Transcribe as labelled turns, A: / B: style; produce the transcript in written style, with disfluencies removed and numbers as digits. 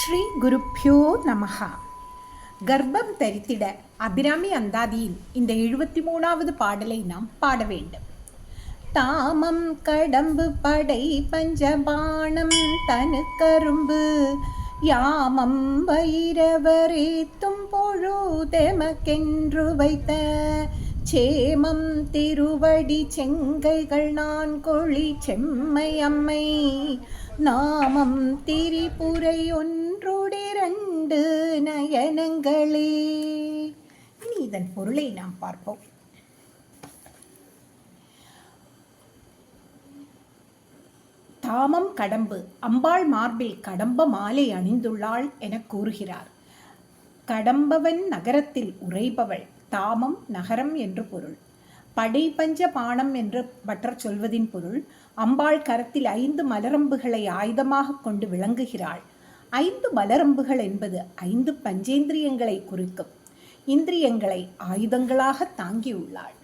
A: ஸ்ரீ குருப்யோ நமஹா. கர்ப்பம் தரித்திட அபிராமி அந்தாதியின் இந்த 73வது பாடலை நாம் பாட வேண்டும். தாமம் கடம்பு படை பஞ்சபாணம் தனு கரும்பு யாமம் வைரவரேத்தும் பொழுதெமக்கென்று வைத்த சேமம் திருவடி செங்கைகள் நான் கொழி செம்மை அம்மை நாமம் திரிபுரை ஒன்றுடிரண்டு நயனங்களே. இனி இதன் பொருளை நாம் பார்ப்போம். தாமம் கடம்பு, அம்பாள் மார்பில் கடம்ப மாலை அணிந்துள்ளாள் என கூறுகிறார். கடம்பவன் நகரத்தில் உறைபவள். தாமம் நகரம் என்று பொருள். படை பஞ்ச பாணம் என்று மற்றச் சொல்வதின் பொருள், அம்பாள் கரத்தில் 5 மலரம்புகளை ஆயுதமாக கொண்டு விளங்குகிறாள். 5 மலரம்புகள் என்பது 5 பஞ்சேந்திரியங்களை குறிக்கும். இந்திரியங்களை ஆயுதங்களாக தாங்கியுள்ளாள்.